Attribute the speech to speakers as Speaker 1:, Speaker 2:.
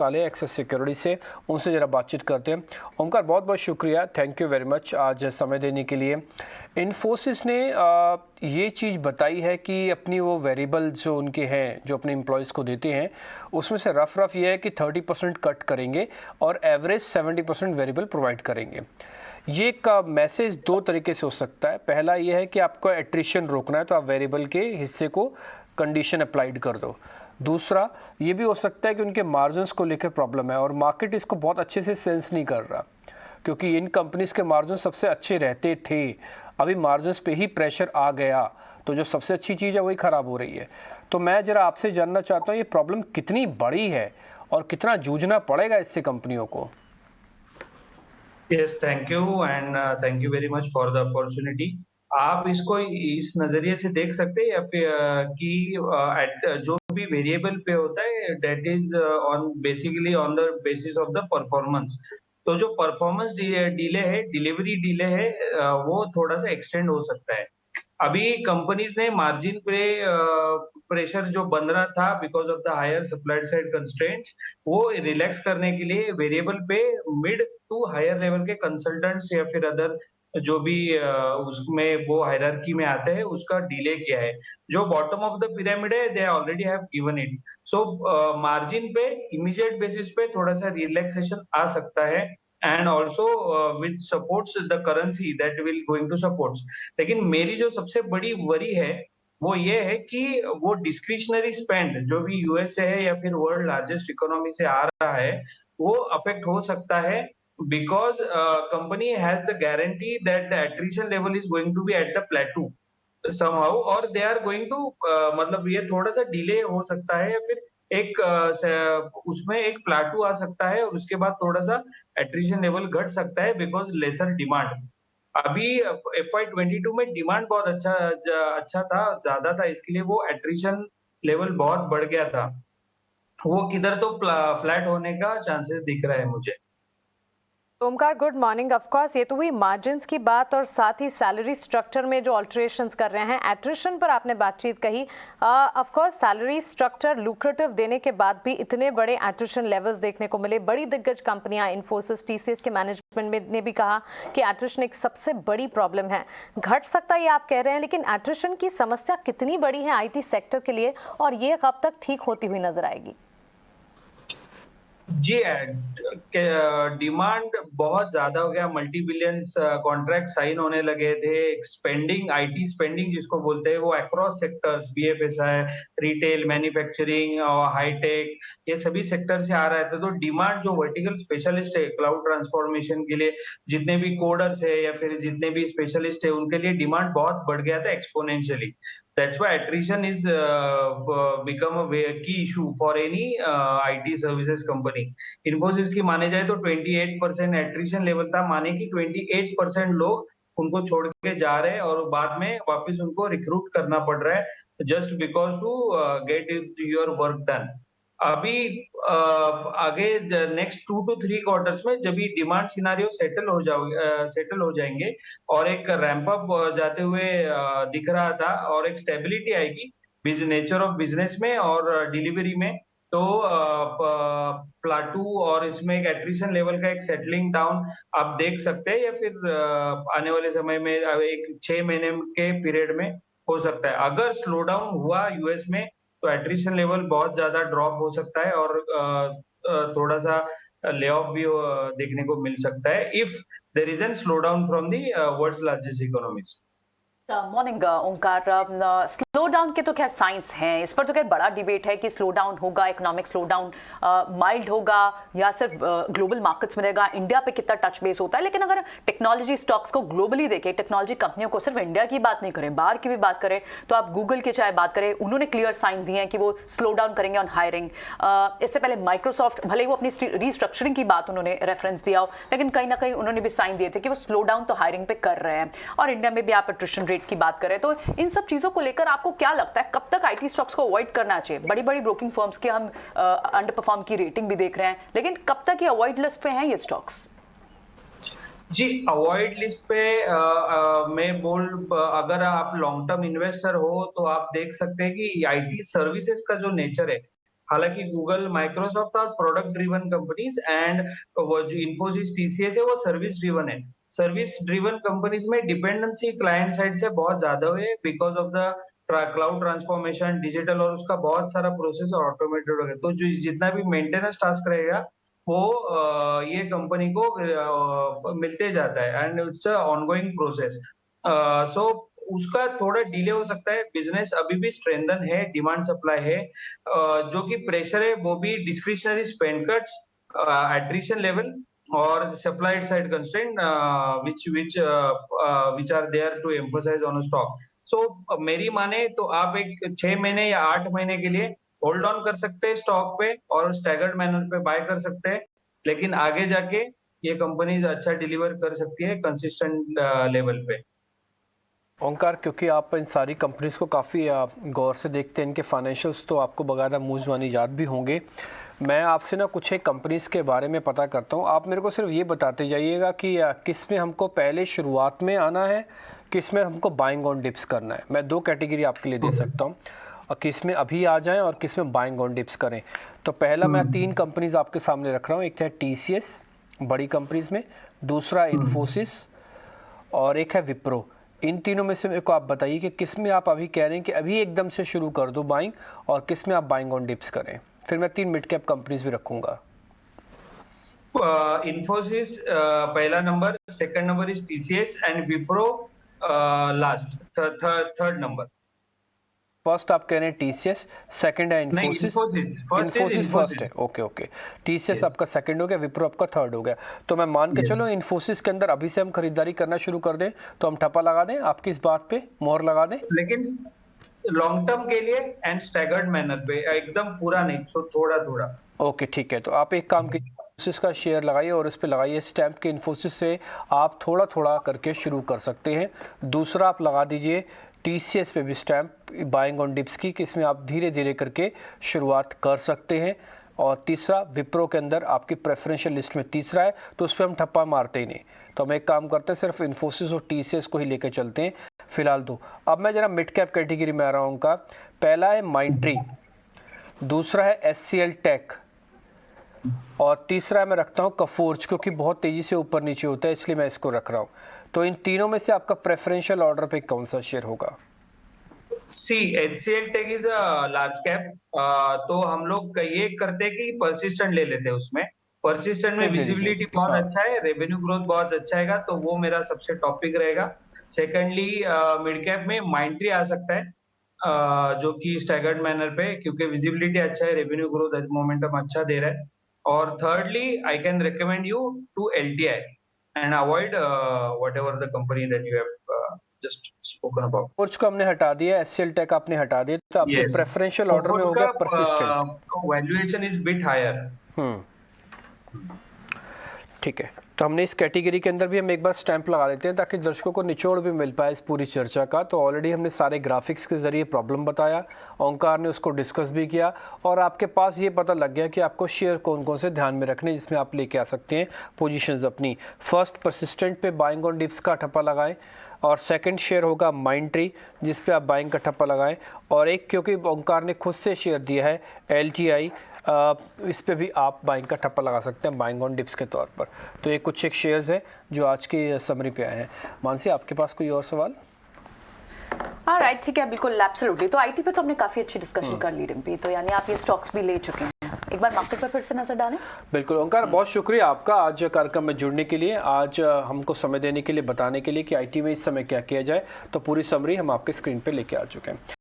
Speaker 1: वाले access security से, उनसे ज़रा बातचीत करते हैं। ओमकार, बहुत बहुत शुक्रिया, थैंक यू वेरी मच आज समय देने के लिए। इन्फोसिस ने ये चीज़ बताई है कि अपनी वो वेरिएबल जो उनके हैं, जो अपने एम्प्लॉयज़ को देते हैं, उसमें से रफ ये है कि 30% कट करेंगे और एवरेज 70% वेरिएबल प्रोवाइड करेंगे। ये का मैसेज दो तरीके से हो सकता है। पहला ये है कि आपको एट्रिशन रोकना है तो आप वेरिएबल के हिस्से को कंडीशन अप्लाइड कर दो। दूसरा ये भी हो सकता है कि उनके मार्जिन्स को लेकर प्रॉब्लम है और मार्केट इसको बहुत अच्छे से सेंस नहीं कर रहा, क्योंकि इन कंपनीज के मार्जिन सबसे अच्छे रहते थे। अभी मार्जिन्स पे ही प्रेशर आ गया तो जो सबसे अच्छी चीज़ है वही ख़राब हो रही है। तो मैं ज़रा आपसे जानना चाहता हूँ ये प्रॉब्लम कितनी बड़ी है और कितना जूझना पड़ेगा इससे कंपनियों को।
Speaker 2: Yes, thank you and thank you very much for the opportunity. आप इसको इस नजरिए से देख सकते हैं या फिर कि जो भी वेरिएबल पे होता है that is on basically on the basis of the performance. तो जो परफॉर्मेंस डिले है, डिलीवरी डिले है, वो थोड़ा सा एक्सटेंड हो सकता है। अभी कंपनीज ने मार्जिन पे प्रेशर जो बन रहा था because of the higher supply side constraints, वो रिलैक्स करने के लिए वेरिएबल पे मिड टू हायर लेवल के कंसल्टेंट्स या फिर अदर जो भी उसमें वो हायरार्की में आते हैं उसका डिले किया है। जो बॉटम ऑफ द पिरामिड है they already have given it. So margin पे इमीडिएट बेसिस पे थोड़ा सा रिलैक्सेशन आ सकता है and also which supports the currency that will going to supports. लेकिन मेरी जो सबसे बड़ी वरी है वो ये है कि वो डिस्क्रिशनरी स्पेंड जो भी यूएस से है या फिर वर्ल्ड लार्जेस्ट इकोनॉमी से आ रहा है, वो अफेक्ट हो सकता है because company has the guarantee that the attrition level is going to be at the plateau somehow, और दे आर गोइंग टू मतलब ये थोड़ा सा डिले हो सकता है या फिर एक उसमें एक प्लाटू आ सकता है और उसके बाद थोड़ा सा एट्रिशन लेवल घट सकता है बिकॉज लेसर डिमांड। अभी FY 22 में डिमांड बहुत अच्छा था, ज्यादा था, इसके लिए वो एट्रिशन लेवल बहुत बढ़ गया था। वो किधर तो फ्लैट होने का चांसेस दिख रहा है मुझे।
Speaker 3: Omkar, good morning. Of course ये तो हुई मार्जिन्स की बात और साथ ही सैलरी स्ट्रक्चर में जो ऑल्टरेशंस कर रहे हैं। एट्रिशन पर आपने बातचीत कही। Of course salary structure lucrative देने के बाद भी इतने बड़े एट्रिशन लेवल्स देखने को मिले। बड़ी दिग्गज कंपनियां इन्फोसिस, टीसीएस के मैनेजमेंट में ने भी कहा कि एट्रिशन एक सबसे बड़ी प्रॉब्लम है। घट सकता है ये आप कह रहे हैं, लेकिन एट्रिशन की समस्या कितनी बड़ी है IT सेक्टर के लिए और ये कब तक ठीक होती हुई नजर आएगी?
Speaker 2: जी, डिमांड बहुत ज्यादा हो गया, मल्टी बिलियंस कॉन्ट्रैक्ट साइन होने लगे थे। स्पेंडिंग, IT स्पेंडिंग जिसको बोलते हैं, वो across sectors, BFSI, retail, manufacturing और हाईटेक, ये सभी सेक्टर से आ रहा है। तो डिमांड जो वर्टिकल स्पेशलिस्ट है क्लाउड ट्रांसफॉर्मेशन के लिए, जितने भी कोडर्स है या फिर जितने भी स्पेशलिस्ट है, उनके लिए डिमांड बहुत बढ़ गया था exponentially. That's why attrition is become a key issue for any IT services company. Infosys की माने जाए तो 28% एट्रिशन लेवल था, माने कि 28% लोग उनको छोड़ के जा रहे हैं और बाद में वापस उनको रिक्रूट करना पड़ रहा है just because to get your work done. अभी आगे नेक्स्ट 2 to 3 क्वार्टर्स में जब ये डिमांड सिनारियो सेटल हो जाएंगे और एक रैंप अप जाते हुए दिख रहा था और एक स्टेबिलिटी आएगी नेचर ऑफ बिजनेस में और डिलीवरी में, तो प्लाटू और इसमें एक एट्रिशन लेवल का एक सेटलिंग डाउन आप देख सकते हैं या फिर आने वाले समय में एक 6 महीने के पीरियड में हो सकता है। अगर स्लो डाउन हुआ यूएस में तो एट्रिशन लेवल बहुत ज्यादा ड्रॉप हो सकता है और थोड़ा सा ले ऑफ भी देखने को मिल सकता है if there is an slow down from the world's largest economies.
Speaker 4: Morning Omkar. Slow down के तो खैर साइंस हैं, इस पर तो खैर बड़ा डिबेट है कि स्लो डाउन होगा, इकोनॉमिक स्लो डाउन माइल्ड होगा या सिर्फ ग्लोबल मार्केट्स में रहेगा, इंडिया पे कितना टच बेस होता है। लेकिन अगर टेक्नोलॉजी स्टॉक्स को ग्लोबली देखें, टेक्नोलॉजी कंपनियों को, सिर्फ इंडिया की बात नहीं करें, बाहर की भी बात करें, तो आप गूगल की चाहे बात करें, उन्होंने क्लियर साइन दिए हैं कि वो स्लो डाउन करेंगे ऑन हायरिंग। इससे पहले माइक्रोसॉफ्ट, भले ही वो अपनी रीस्ट्रक्चरिंग की बात उन्होंने रेफरेंस दिया हो, लेकिन कहीं ना कहीं उन्होंने भी साइन दिए थे कि वो स्लो डाउन तो हायरिंग पे कर रहे हैं। और इंडिया में भी आप एट्रिशन रेट की बात करें, तो इन सब चीजों को लेकर आपको क्या लगता है कब तक IT स्टॉक्स को अवॉइड करना चाहिए? बड़ी बड़ी ब्रोकिंग फर्म्स के हम अंडर परफॉर्म की रेटिंग भी देख रहे हैं, लेकिन कब तक ये अवॉइड लिस्ट पे हैं ये स्टॉक्स?
Speaker 2: जी, अवॉइड लिस्ट पे अगर आप लॉन्ग टर्म इन्वेस्टर हो तो आप देख सकते हैं कि IT सर्विसेज का जो नेचर है, हालांकि गूगल, माइक्रोसॉफ्ट और प्रोडक्ट ड्रिवन कंपनीज, एंड वो जो इन्फोसिस, टीसीएस है वो सर्विस ड्रिवन है। सर्विस ड्रिवन कंपनीज में डिपेंडेंसी क्लाइंट साइड से बहुत ज्यादा हुई because of the cloud transformation, digital, और उसका बहुत सारा प्रोसेस ऑटोमेटेड हो गया। तो जो जितना भी मेंटेनेंस टास्क रहेगा वो ये कंपनी को मिलते जाता है, and it's a ongoing process. So उसका थोड़ा डिले हो सकता है। बिजनेस अभी भी स्ट्रेंथन है, डिमांड सप्लाई है। जो कि प्रेशर है वो भी discretionary spend cuts, attrition level और supply side constraint which are there to emphasize on a stock. So मेरी माने तो आप एक 6 महीने या 8 महीने के लिए होल्ड ऑन कर सकते हैं स्टॉक पे और स्टैगर्ड मैनर पे बाय कर सकते हैं, लेकिन आगे जाके ये कंपनीज अच्छा डिलीवर कर सकती है कंसिस्टेंट लेवल पे।
Speaker 1: ओंकार, क्योंकि आप इन सारी कंपनीज को काफ़ी गौर से देखते हैं, इनके फाइनेंशियल्स तो आपको बकायदा मुँह ज़बानी याद भी होंगे। मैं आपसे ना कुछ एक कंपनीज के बारे में पता करता हूँ, आप मेरे को सिर्फ ये बताते जाइएगा कि किस में हमको पहले शुरुआत में आना है, किस में हमको बाइंग ऑन डिप्स करना है। मैं 2 कैटेगरी आपके लिए दे सकता हूँ, और किस में अभी आ जाएं और किस में बाइंग ऑन डिप्स करें। तो पहला मैं 3 कंपनीज आपके सामने रख रहा हूँ। एक है TCS बड़ी कंपनीज में, दूसरा इन्फोसिस और एक है विप्रो। इन तीनों में से मेरे को आप बताइए कि किस में आप अभी कह रहे हैं कि अभी एकदम से शुरू कर दो बाइंग, और किस में आप बाइंग ऑन डिप्स करें। फिर मैं 3 मिड कैप कंपनीज भी रखूंगा।
Speaker 2: इन्फोसिस पहला number, second number is TCS, and Wipro last, third number.
Speaker 1: First आप कह रहे हैं TCS, सेकंड है इन्फोसिस। इन्फोसिस फर्स्ट है, ओके। TCS आपका सेकंड हो गया, विप्रो आपका थर्ड हो गया। तो मैं मान के चलो इन्फोसिस के अंदर अभी से हम खरीदारी करना शुरू कर दें, तो हम ठप्पा लगा दें, आपकी इस बात पे मोहर लगा दें?
Speaker 2: लेकिन लॉन्ग टर्म के लिए एंड स्टैगर्ड मैनर पे, एकदम पूरा नहीं, सो थोड़ा थोड़ा।
Speaker 1: ओके, ठीक है। तो आप एक काम कीजिए, इन्फोसिस का शेयर लगाइए और इस पे लगाइए स्टैम्प के इन्फोसिस से आप थोड़ा थोड़ा करके शुरू कर सकते हैं। दूसरा आप लगा दीजिए TCS पे भी स्टैम्प बाइंग ऑन डिप्स की, कि इसमें आप धीरे धीरे करके शुरुआत कर सकते हैं। और तीसरा विप्रो के अंदर आपकी प्रेफरेंशियल लिस्ट में तीसरा है, तो उस पर हम ठप्पा मारते ही नहीं। तो हम एक काम करते हैं, सिर्फ इन्फोसिस और TCS को ही लेके चलते हैं फिलहाल 2। अब मैं जरा मिड कैप कैटेगरी में आ रहा हूँ। उनका पहला है माइंट्री, दूसरा है SCL टेक, और तीसरा मैं रखता हूँ कफोर्ज, क्योंकि बहुत तेज़ी से ऊपर नीचे होता है, इसलिए मैं इसको रख रहा हूँ। तो इन तीनों में से आपका प्रेफरेंशियल ऑर्डर पे कौन सा शेयर होगा?
Speaker 2: HCL tech is a large cap, तो हम लोग ये करते हैं कि परसिस्टेंट ले लेते हैं। उसमें परसिस्टेंट में विजिबिलिटी बहुत अच्छा है, रेवेन्यू ग्रोथ बहुत अच्छा है, तो वो मेरा सबसे टॉपिक रहेगा। सेकेंडली मिड कैप में माइंट्री आ सकता है, जो कि स्टैगर्ड मैनर पे, क्योंकि विजिबिलिटी अच्छा है, रेवेन्यू ग्रोथ मोमेंटम अच्छा दे रहा है। और thirdly I can recommend you to LTI and avoid whatever the company that you have just spoken about.
Speaker 1: कफोर्ज को हमने हटा दिया, SCL टेक आपने हटा दिया, तो आपके प्रेफरेंशियल ऑर्डर में हो गया Persistent.
Speaker 2: Valuation is bit higher.
Speaker 1: ठीक है, तो हमने इस कैटेगरी के अंदर भी हम एक बार स्टैंप लगा लेते हैं, ताकि दर्शकों को निचोड़ भी मिल पाए इस पूरी चर्चा का। तो ऑलरेडी हमने सारे ग्राफिक्स के जरिए प्रॉब्लम बताया, ओंकार ने उसको डिस्कस भी किया, और आपके पास ये पता लग गया कि आपको शेयर कौन कौन से ध्यान में रखने, जिसमें आप लेके आ सकते हैं पोजीशंस अपनी। फर्स्ट परसिस्टेंट पे बाइंग ऑन डिप्स का ठप्पा लगाएं, और सेकंड शेयर होगा माइंट्री, जिस पे आप बाइंग का ठप्पा लगाएं, और एक क्योंकि ओंकार ने खुद से शेयर दिया है LTI, इस पे भी आप बाइंग का ठप्पा लगा सकते हैं बाइंग ऑन डिप्स के तौर पर। तो ये कुछ एक शेयर्स हैं जो आज की समरी पे आए हैं। मानसी, आपके पास कोई और सवाल?
Speaker 4: हाँ राइट, ठीक है, बिल्कुल एब्सोल्युटली। तो IT पे तो हमने काफी अच्छी डिस्कशन कर ली रिम्पी, तो यानी आप ये स्टॉक्स भी ले चुके हैं। एक बार मार्केट पर फिर से नजर डालें।
Speaker 1: बिल्कुल ओंकार, बहुत शुक्रिया आपका आज कार्यक्रम में जुड़ने के लिए, आज हमको समय देने के लिए, बताने के लिए कि IT में इस समय क्या किया जाए। तो पूरी समरी हम आपके स्क्रीन पे लेके आ चुके हैं।